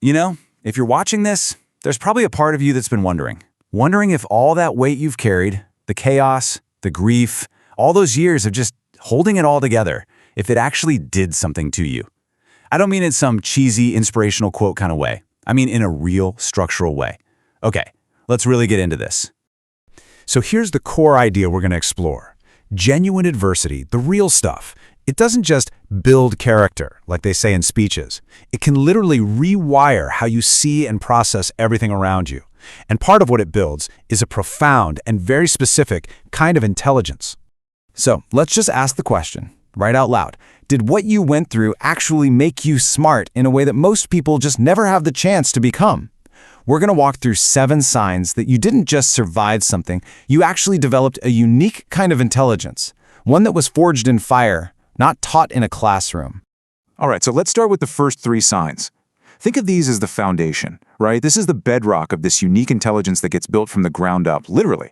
You know, if you're watching this, there's probably a part of you that's been wondering if all that weight you've carried, the chaos, the grief, all those years of just holding it all together, if it actually did something to you. I don't mean in some cheesy, inspirational quote kind of way. I mean in a real, structural way. Okay, let's really get into this. So here's the core idea we're going to explore. Genuine adversity, the real stuff. It doesn't just build character, like they say in speeches. It can literally rewire how you see and process everything around you. And part of what it builds is a profound and very specific kind of intelligence. So let's just ask the question, right out loud. Did what you went through actually make you smart in a way that most people just never have the chance to become? We're going to walk through 7 signs that you didn't just survive something, you actually developed a unique kind of intelligence, one that was forged in fire, not taught in a classroom. All right, so let's start with the first 3 signs. Think of these as the foundation, right? This is the bedrock of this unique intelligence that gets built from the ground up, literally.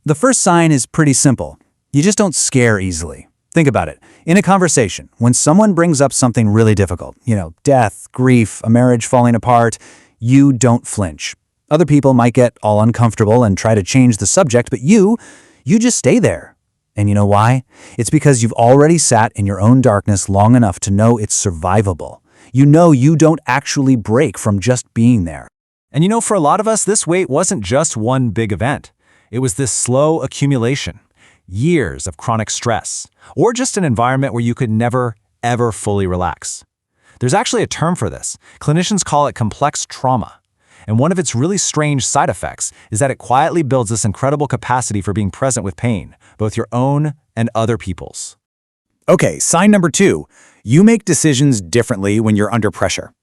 The first sign is pretty simple. You just don't scare easily. Think about it. In a conversation, when someone brings up something really difficult, death, grief, a marriage falling apart, you don't flinch. Other people might get all uncomfortable and try to change the subject, but you just stay there. And you know why? It's because you've already sat in your own darkness long enough to know it's survivable. You know you don't actually break from just being there. And for a lot of us, this weight wasn't just one big event. It was this slow accumulation. Years of chronic stress, or just an environment where you could never, ever fully relax. There's actually a term for this. Clinicians call it complex trauma. And one of its really strange side effects is that it quietly builds this incredible capacity for being present with pain, both your own and other people's. Okay, sign number 2. You make decisions differently when you're under pressure.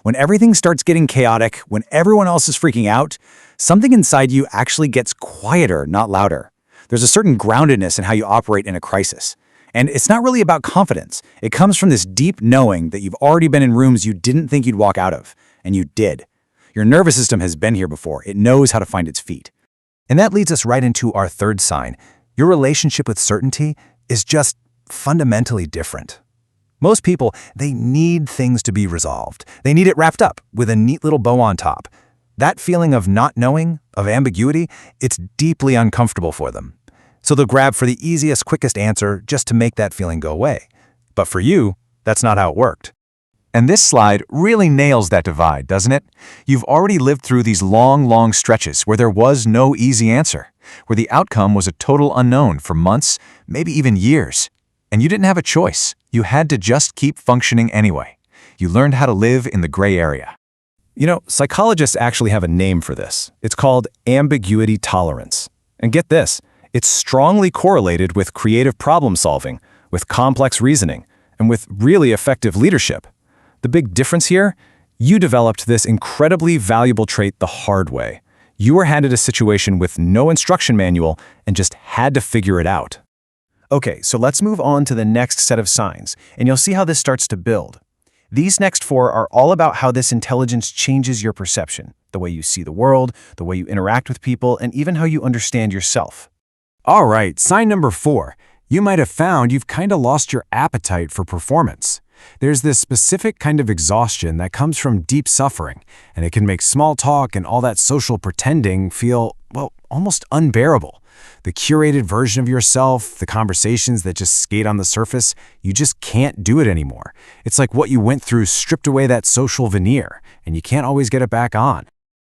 When everything starts getting chaotic, when everyone else is freaking out, something inside you actually gets quieter, not louder. There's a certain groundedness in how you operate in a crisis. And it's not really about confidence. It comes from this deep knowing that you've already been in rooms you didn't think you'd walk out of, and you did. Your nervous system has been here before. It knows how to find its feet. And that leads us right into our third sign. Your relationship with certainty is just fundamentally different. Most people, they need things to be resolved. They need it wrapped up with a neat little bow on top. That feeling of not knowing, of ambiguity, it's deeply uncomfortable for them. So they'll grab for the easiest, quickest answer just to make that feeling go away. But for you, that's not how it worked. And this slide really nails that divide, doesn't it? You've already lived through these long stretches where there was no easy answer, where the outcome was a total unknown for months, maybe even years. And you didn't have a choice. You had to just keep functioning anyway. You learned how to live in the gray area. Psychologists actually have a name for this. It's called ambiguity tolerance. And get this, it's strongly correlated with creative problem solving, with complex reasoning, and with really effective leadership. The big difference here? You developed this incredibly valuable trait the hard way. You were handed a situation with no instruction manual and just had to figure it out. Okay, so let's move on to the next set of signs, and you'll see how this starts to build. These next 4 are all about how this intelligence changes your perception, the way you see the world, the way you interact with people, and even how you understand yourself. All right, sign number 4. You might have found you've kind of lost your appetite for performance. There's this specific kind of exhaustion that comes from deep suffering, and it can make small talk and all that social pretending feel, almost unbearable. The curated version of yourself, the conversations that just skate on the surface, you just can't do it anymore. It's like what you went through stripped away that social veneer, and you can't always get it back on.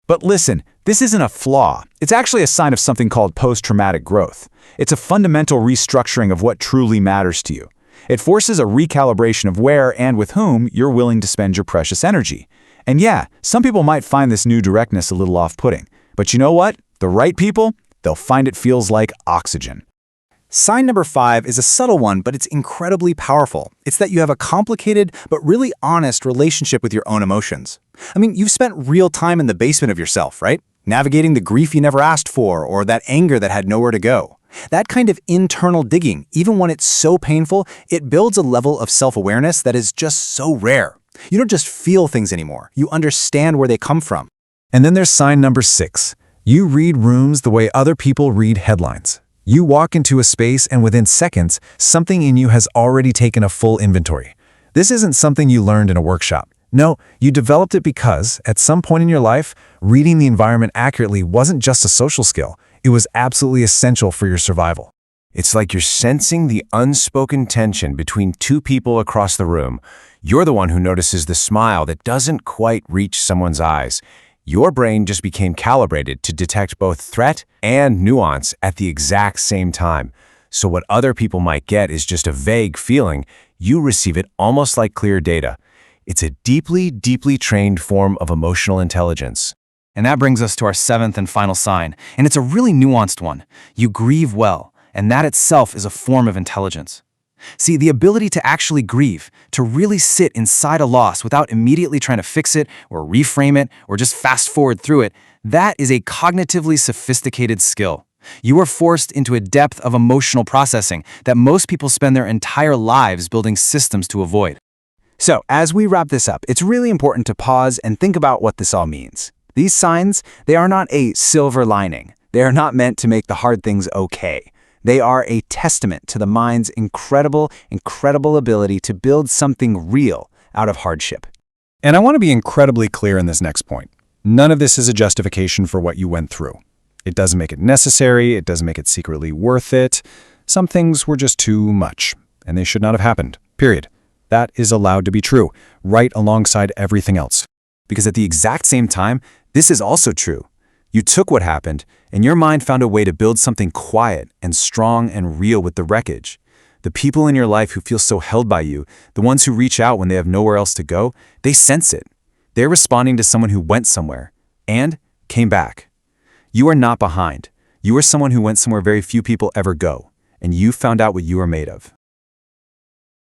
But listen, this isn't a flaw. It's actually a sign of something called post-traumatic growth. It's a fundamental restructuring of what truly matters to you. It forces a recalibration of where and with whom you're willing to spend your precious energy. And yeah, some people might find this new directness a little off-putting. But you know what? The right people, they'll find it feels like oxygen. Sign number 5 is a subtle one, but it's incredibly powerful. It's that you have a complicated but really honest relationship with your own emotions. You've spent real time in the basement of yourself, right? Navigating the grief you never asked for or that anger that had nowhere to go. That kind of internal digging, even when it's so painful, it builds a level of self-awareness that is just so rare. You don't just feel things anymore. You understand where they come from. And then there's sign number 6. You read rooms the way other people read headlines. You walk into a space and within seconds, something in you has already taken a full inventory. This isn't something you learned in a workshop. No, you developed it because, at some point in your life, reading the environment accurately wasn't just a social skill, it was absolutely essential for your survival. It's like you're sensing the unspoken tension between two people across the room. You're the one who notices the smile that doesn't quite reach someone's eyes. Your brain just became calibrated to detect both threat and nuance at the exact same time. So what other people might get is just a vague feeling. You receive it almost like clear data. It's a deeply, deeply trained form of emotional intelligence. And that brings us to our seventh and final sign, and it's a really nuanced one. You grieve well, and that itself is a form of intelligence. See, the ability to actually grieve, to really sit inside a loss without immediately trying to fix it or reframe it or just fast forward through it, that is a cognitively sophisticated skill. You are forced into a depth of emotional processing that most people spend their entire lives building systems to avoid. So, as we wrap this up, it's really important to pause and think about what this all means. These signs, they are not a silver lining. They are not meant to make the hard things okay. They are a testament to the mind's incredible ability to build something real out of hardship. And I want to be incredibly clear in this next point. None of this is a justification for what you went through. It doesn't make it necessary, it doesn't make it secretly worth it. Some things were just too much, and they should not have happened, period. That is allowed to be true, right alongside everything else. Because at the exact same time, this is also true. You took what happened, and your mind found a way to build something quiet and strong and real with the wreckage. The people in your life who feel so held by you, the ones who reach out when they have nowhere else to go, they sense it. They're responding to someone who went somewhere and came back. You are not behind. You are someone who went somewhere very few people ever go, and you found out what you are made of.